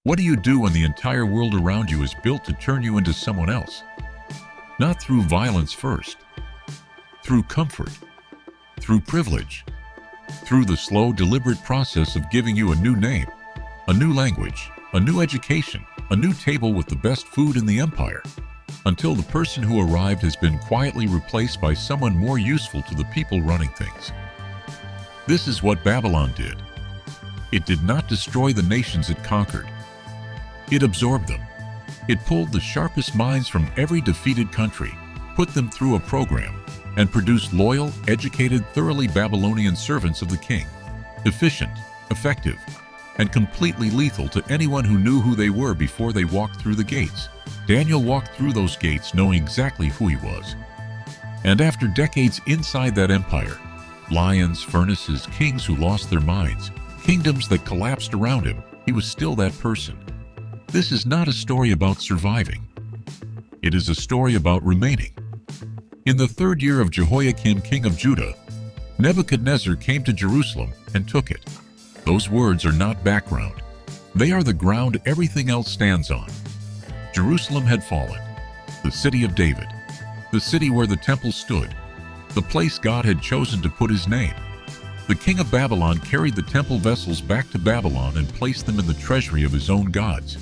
What do you do when the entire world around you is built to turn you into someone else? Not through violence first, through comfort, through privilege, through the slow, deliberate process of giving you a new name, a new language, a new education, a new table with the best food in the empire, until the person who arrived has been quietly replaced by someone more useful to the people running things. This is what Babylon did. It did not destroy the nations it conquered. It absorbed them. It pulled the sharpest minds from every defeated country, put them through a program, and produced loyal, educated, thoroughly Babylonian servants of the king, efficient, effective, and completely lethal to anyone who knew who they were before they walked through the gates. Daniel walked through those gates knowing exactly who he was. And after decades inside that empire, lions, furnaces, kings who lost their minds, kingdoms that collapsed around him, he was still that person. This is not a story about surviving. It is a story about remaining. In the 3rd year of Jehoiakim, king of Judah, Nebuchadnezzar came to Jerusalem and took it. Those words are not background. They are the ground everything else stands on. Jerusalem had fallen, the city of David, the city where the temple stood, the place God had chosen to put his name. The king of Babylon carried the temple vessels back to Babylon and placed them in the treasury of his own gods.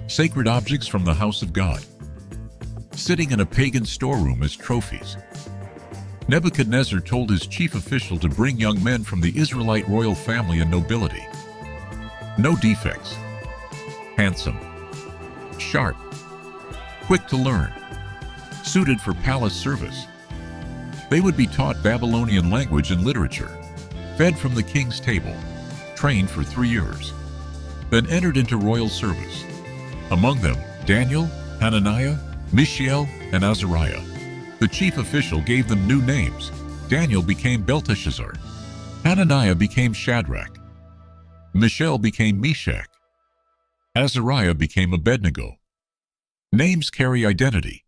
Sacred objects from the house of God, sitting in a pagan storeroom as trophies. Nebuchadnezzar told his chief official to bring young men from the Israelite royal family and nobility. No defects. Handsome, sharp, quick to learn, suited for palace service. They would be taught Babylonian language and literature, fed from the king's table, trained for 3 years, then entered into royal service. Among them, Daniel, Hananiah, Mishael, and Azariah. The chief official gave them new names. Daniel became Belteshazzar. Hananiah became Shadrach. Mishael became Meshach. Azariah became Abednego. Names carry identity.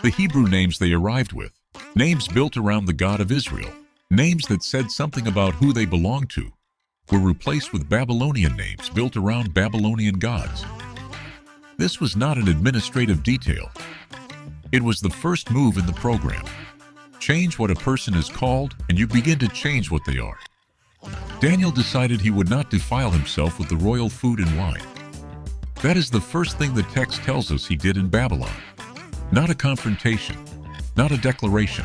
The Hebrew names they arrived with, names built around the God of Israel, names that said something about who they belonged to, were replaced with Babylonian names built around Babylonian gods. This was not an administrative detail. It was the first move in the program. Change what a person is called, and you begin to change what they are. Daniel decided he would not defile himself with the royal food and wine. That is the first thing the text tells us he did in Babylon. Not a confrontation, not a declaration,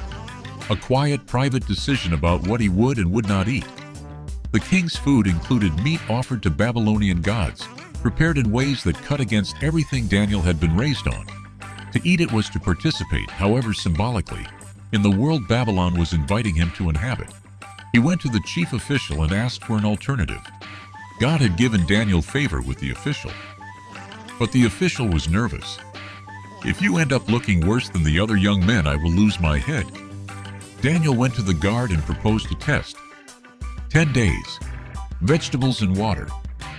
a quiet, private decision about what he would and would not eat. The king's food included meat offered to Babylonian gods, prepared in ways that cut against everything Daniel had been raised on. To eat it was to participate, however symbolically, in the world Babylon was inviting him to inhabit. He went to the chief official and asked for an alternative. God had given Daniel favor with the official. But the official was nervous. "If you end up looking worse than the other young men, I will lose my head." Daniel went to the guard and proposed a test. 10 days, vegetables and water.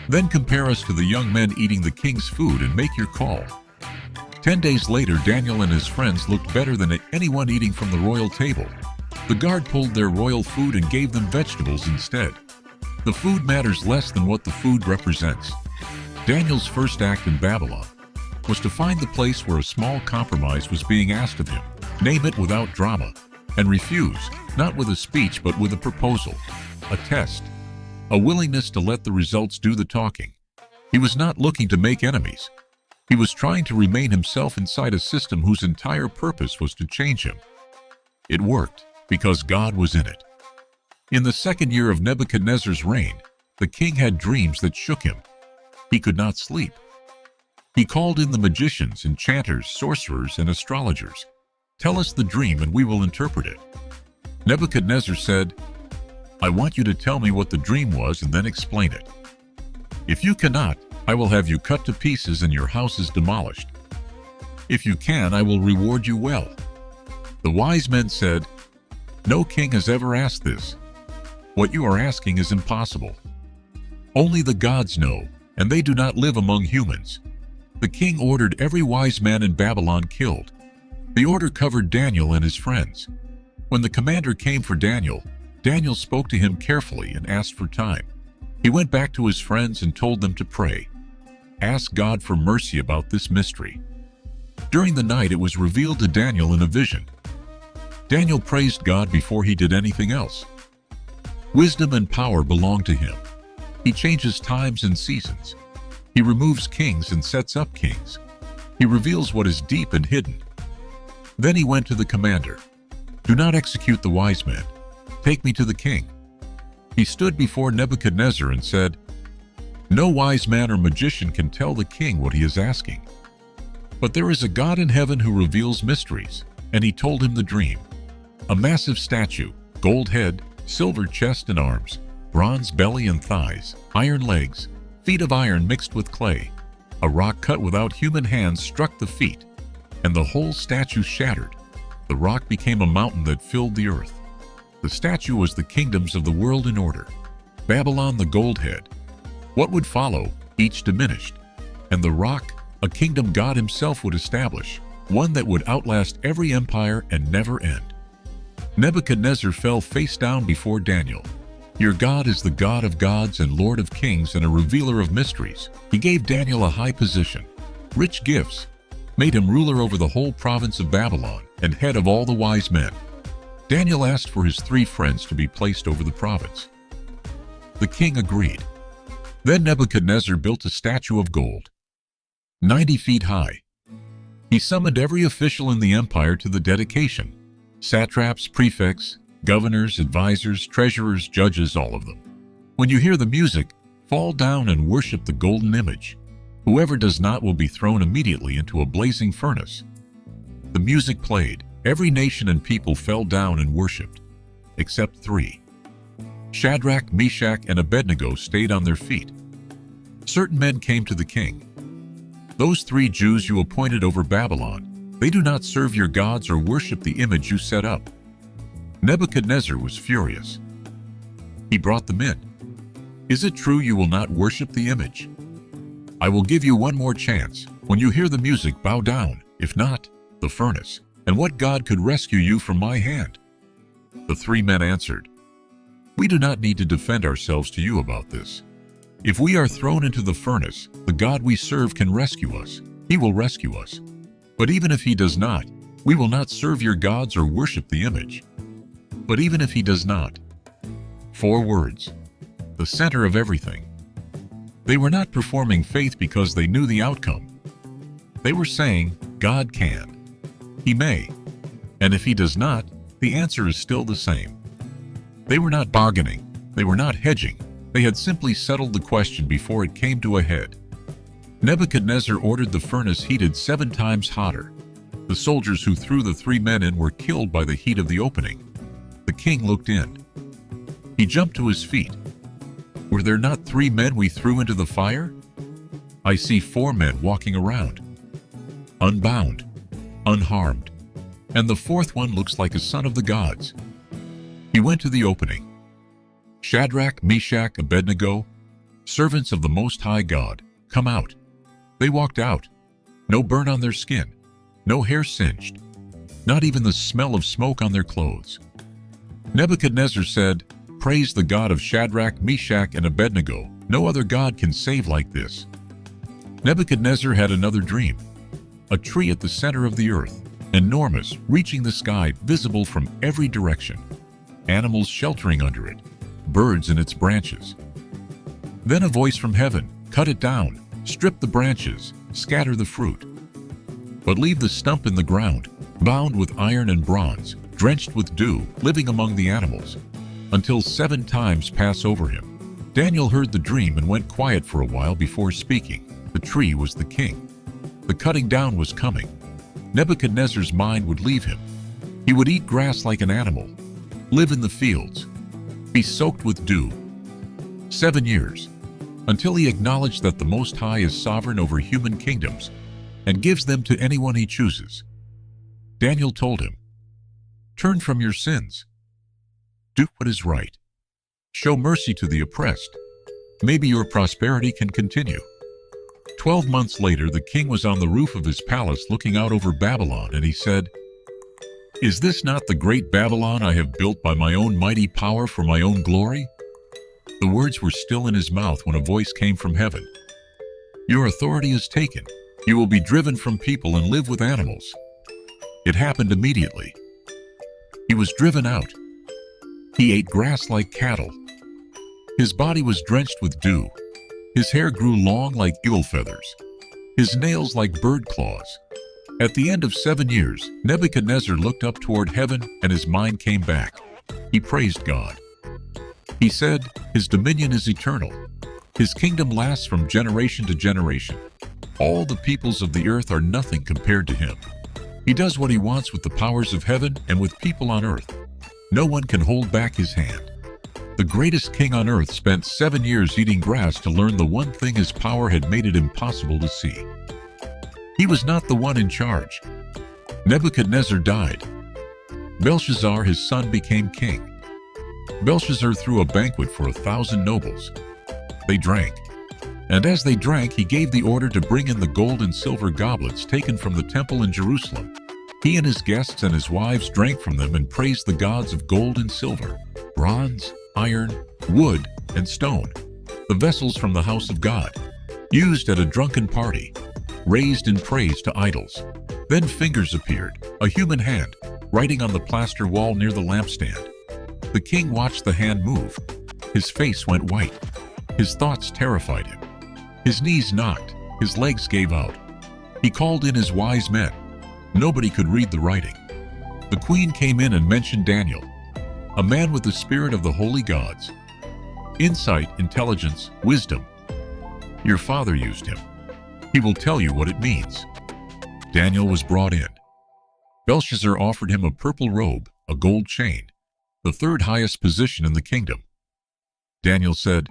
Then compare us to the young men eating the king's food and make your call. 10 days later, Daniel and his friends looked better than anyone eating from the royal table. The guard pulled their royal food and gave them vegetables instead. The food matters less than what the food represents. Daniel's first act in Babylon was to find the place where a small compromise was being asked of him, name it without drama, and refuse, not with a speech but with a proposal, a test, a willingness to let the results do the talking. He was not looking to make enemies. He was trying to remain himself inside a system whose entire purpose was to change him. It worked because God was in it. In the 2nd year of Nebuchadnezzar's reign, the king had dreams that shook him. He could not sleep. He called in the magicians, enchanters, sorcerers, and astrologers. "Tell us the dream and we will interpret it." Nebuchadnezzar said, "I want you to tell me what the dream was and then explain it. If you cannot, I will have you cut to pieces and your house is demolished. If you can, I will reward you well." The wise men said, "No king has ever asked this. What you are asking is impossible. Only the gods know, and they do not live among humans." The king ordered every wise man in Babylon killed. The order covered Daniel and his friends. When the commander came for Daniel, Daniel spoke to him carefully and asked for time. He went back to his friends and told them to pray. ask God for mercy about this mystery. During the night, it was revealed to Daniel in a vision. Daniel praised God before he did anything else. Wisdom and power belong to him. He changes times and seasons. He removes kings and sets up kings. He reveals what is deep and hidden. Then he went to the commander. Do not execute the wise men. Take me to the king. He stood before Nebuchadnezzar and said, No wise man or magician can tell the king what he is asking. But there is a God in heaven who reveals mysteries, and he told him the dream. A massive statue, gold head, silver chest and arms, bronze belly and thighs, iron legs, feet of iron mixed with clay. A rock cut without human hands struck the feet, and the whole statue shattered. The rock became a mountain that filled the earth. The statue was the kingdoms of the world in order. Babylon the gold head. What would follow, each diminished. And the rock, a kingdom God himself would establish, one that would outlast every empire and never end. Nebuchadnezzar fell face down before Daniel. Your God is the God of gods and Lord of kings and a revealer of mysteries. He gave Daniel a high position, rich gifts, made him ruler over the whole province of Babylon and head of all the wise men. Daniel asked for his 3 friends to be placed over the province. The king agreed. Then Nebuchadnezzar built a statue of gold, 90 feet high. He summoned every official in the empire to the dedication: satraps, prefects, governors, advisors, treasurers, judges, all of them. When you hear the music, fall down and worship the golden image. Whoever does not will be thrown immediately into a blazing furnace. The music played. Every nation and people fell down and worshipped, except 3. Shadrach, Meshach, and Abednego stayed on their feet. Certain men came to the king. Those 3 Jews you appointed over Babylon, they do not serve your gods or worship the image you set up. Nebuchadnezzar was furious. He brought them in. Is it true you will not worship the image? I will give you one more chance. When you hear the music, bow down. If not, the furnace. And what God could rescue you from my hand? The 3 men answered, We do not need to defend ourselves to you about this. If we are thrown into the furnace, the God we serve can rescue us. He will rescue us. But even if he does not, we will not serve your gods or worship the image. But even if he does not. 4 words. The center of everything. They were not performing faith because they knew the outcome. They were saying, God can. He may. And if he does not, the answer is still the same. They were not bargaining. They were not hedging. They had simply settled the question before it came to a head. Nebuchadnezzar ordered the furnace heated 7 times hotter. The soldiers who threw the 3 men in were killed by the heat of the opening. The king looked in. He jumped to his feet. Were there not 3 men we threw into the fire? I see 4 men walking around, unbound, unharmed, and the 4th one looks like a son of the gods. He went to the opening. Shadrach, Meshach, Abednego, servants of the Most High God, come out. They walked out. No burn on their skin, no hair singed, not even the smell of smoke on their clothes. Nebuchadnezzar said, Praise the God of Shadrach, Meshach, and Abednego. No other God can save like this. Nebuchadnezzar had another dream. A tree at the center of the earth, enormous, reaching the sky, visible from every direction. Animals sheltering under it, birds in its branches. Then a voice from heaven, cut it down, strip the branches, scatter the fruit. But leave the stump in the ground, bound with iron and bronze, drenched with dew, living among the animals, until 7 times pass over him. Daniel heard the dream and went quiet for a while before speaking. The tree was the king. The cutting down was coming. Nebuchadnezzar's mind would leave him. He would eat grass like an animal, live in the fields, be soaked with dew. 7 years, until he acknowledged that the Most High is sovereign over human kingdoms and gives them to anyone he chooses. Daniel told him, Turn from your sins. Do what is right. Show mercy to the oppressed. Maybe your prosperity can continue. 12 months later, the king was on the roof of his palace looking out over Babylon, and he said, Is this not the great Babylon I have built by my own mighty power for my own glory? The words were still in his mouth when a voice came from heaven. Your authority is taken. You will be driven from people and live with animals." It happened immediately. He was driven out. He ate grass like cattle. His body was drenched with dew. His hair grew long like eagle feathers, his nails like bird claws. At the end of 7 years, Nebuchadnezzar looked up toward heaven and his mind came back. He praised God. He said, "His dominion is eternal. His kingdom lasts from generation to generation. All the peoples of the earth are nothing compared to him. He does what he wants with the powers of heaven and with people on earth. No one can hold back his hand." The greatest king on earth spent 7 years eating grass to learn the one thing his power had made it impossible to see. He was not the one in charge. Nebuchadnezzar died. Belshazzar, his son, became king. Belshazzar threw a banquet for 1,000 nobles. They drank. And as they drank, he gave the order to bring in the gold and silver goblets taken from the temple in Jerusalem. He and his guests and his wives drank from them and praised the gods of gold and silver, bronze, iron, wood, and stone, the vessels from the house of God, used at a drunken party, raised in praise to idols. Then fingers appeared, a human hand, writing on the plaster wall near the lampstand. The king watched the hand move. His face went white. His thoughts terrified him. His knees knocked. His legs gave out. He called in his wise men. Nobody could read the writing. The queen came in and mentioned Daniel, a man with the spirit of the holy gods. Insight, intelligence, wisdom. Your father used him. He will tell you what it means. Daniel was brought in. Belshazzar offered him a purple robe, a gold chain, the third highest position in the kingdom. Daniel said,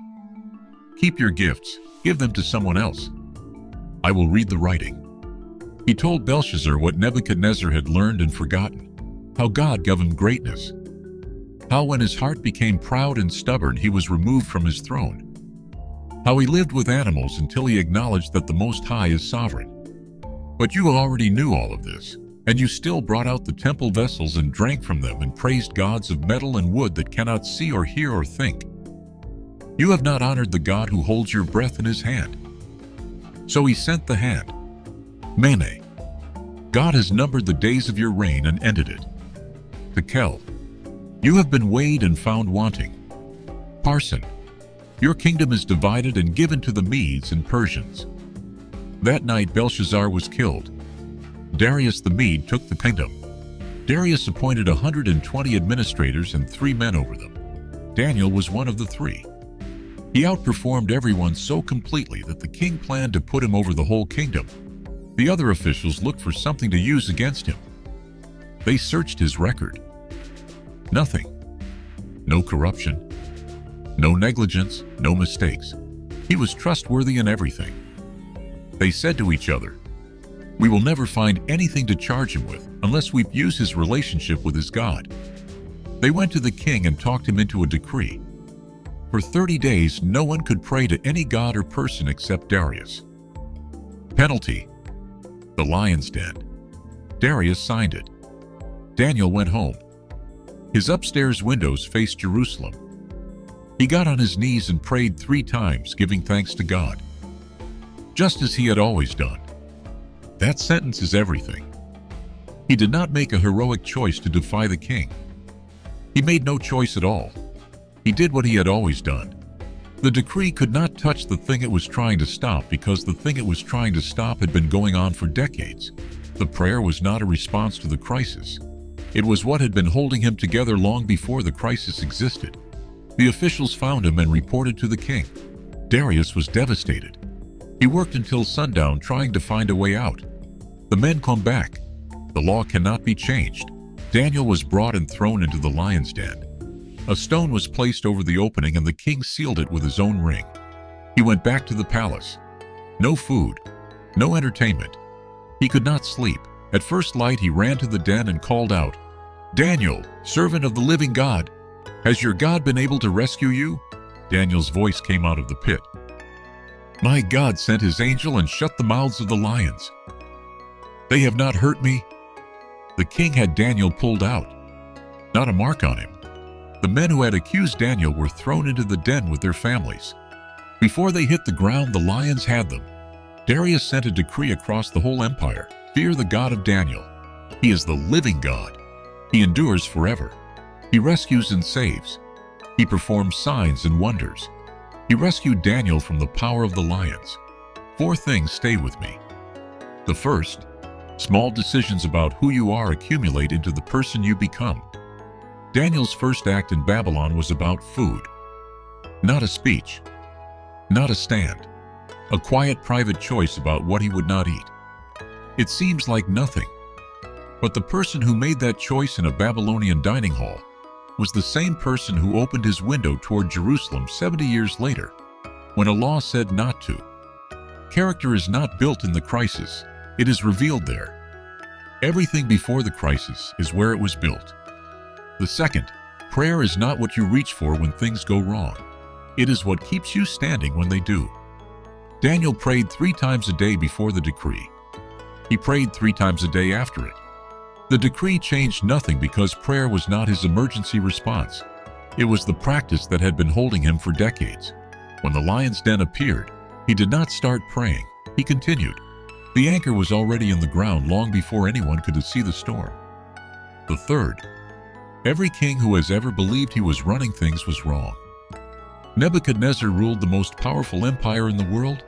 "Keep your gifts, give them to someone else. I will read the writing." He told Belshazzar what Nebuchadnezzar had learned and forgotten, how God gave him greatness, how when his heart became proud and stubborn he was removed from his throne, how he lived with animals until he acknowledged that the Most High is sovereign. But you already knew all of this, and you still brought out the temple vessels and drank from them and praised gods of metal and wood that cannot see or hear or think. You have not honored the God who holds your breath in his hand. So he sent the hand. Mene. God has numbered the days of your reign and ended it. Tekel. You have been weighed and found wanting. Parsin. Your kingdom is divided and given to the Medes and Persians. That night Belshazzar was killed. Darius the Mede took the kingdom. Darius appointed 120 administrators and 3 men over them. Daniel was one of the 3. He outperformed everyone so completely that the king planned to put him over the whole kingdom. The other officials looked for something to use against him. They searched his record. Nothing. No corruption. No negligence, no mistakes. He was trustworthy in everything. They said to each other, "We will never find anything to charge him with unless we use his relationship with his God." They went to the king and talked him into a decree. For 30 days, no one could pray to any god or person except Darius. Penalty: the lion's den. Darius signed it. Daniel went home. His upstairs windows faced Jerusalem. He got on his knees and prayed 3 times, giving thanks to God, just as he had always done. That sentence is everything. He did not make a heroic choice to defy the king. He made no choice at all. He did what he had always done. The decree could not touch the thing it was trying to stop because the thing it was trying to stop had been going on for decades. The prayer was not a response to the crisis. It was what had been holding him together long before the crisis existed. The officials found him and reported to the king. Darius was devastated. He worked until sundown trying to find a way out. The men come back. The law cannot be changed. Daniel was brought and thrown into the lion's den. A stone was placed over the opening and the king sealed it with his own ring. He went back to the palace. No food, no entertainment. He could not sleep. At first light he ran to the den and called out, "Daniel, servant of the living God, has your God been able to rescue you?" Daniel's voice came out of the pit. "My God sent his angel and shut the mouths of the lions. They have not hurt me." The king had Daniel pulled out. Not a mark on him. The men who had accused Daniel were thrown into the den with their families. Before they hit the ground, the lions had them. Darius sent a decree across the whole empire: fear the God of Daniel. He is the living God. He endures forever. He rescues and saves. He performs signs and wonders. He rescued Daniel from the power of the lions. 4 things stay with me. The first, small decisions about who you are accumulate into the person you become. Daniel's first act in Babylon was about food. Not a speech, not a stand, a quiet private choice about what he would not eat. It seems like nothing, but the person who made that choice in a Babylonian dining hall was the same person who opened his window toward Jerusalem 70 years later, when a law said not to. Character is not built in the crisis, it is revealed there. Everything before the crisis is where it was built. The second, prayer is not what you reach for when things go wrong. It is what keeps you standing when they do. Daniel prayed 3 times a day before the decree. He prayed 3 times a day after it. The decree changed nothing because prayer was not his emergency response. It was the practice that had been holding him for decades. When the lion's den appeared, he did not start praying. He continued. The anchor was already in the ground long before anyone could see the storm. The third, every king who has ever believed he was running things was wrong. Nebuchadnezzar ruled the most powerful empire in the world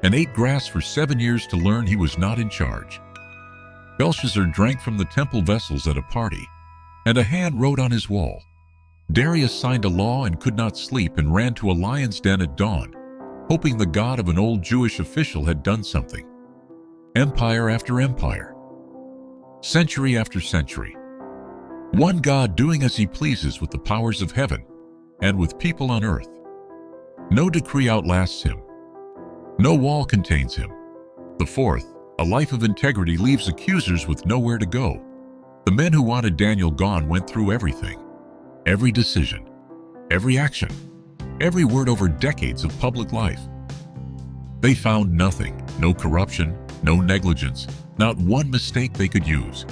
and ate grass for 7 years to learn he was not in charge. Belshazzar drank from the temple vessels at a party, and a hand wrote on his wall. Darius signed a law and could not sleep and ran to a lion's den at dawn, hoping the God of an old Jewish official had done something. Empire after empire, century after century. One God doing as he pleases with the powers of heaven and with people on earth. No decree outlasts him. No wall contains him. The fourth, a life of integrity leaves accusers with nowhere to go. The men who wanted Daniel gone went through everything. Every decision, every action, every word over decades of public life. They found nothing, no corruption, no negligence, not one mistake they could use.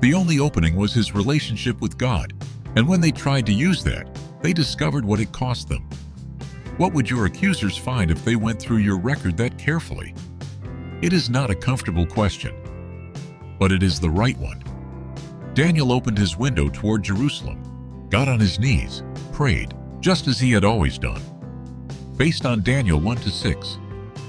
The only opening was his relationship with God, and when they tried to use that, they discovered what it cost them. What would your accusers find if they went through your record that carefully? It is not a comfortable question, but it is the right one. Daniel opened his window toward Jerusalem, got on his knees, prayed, just as he had always done. Based on Daniel 1-6.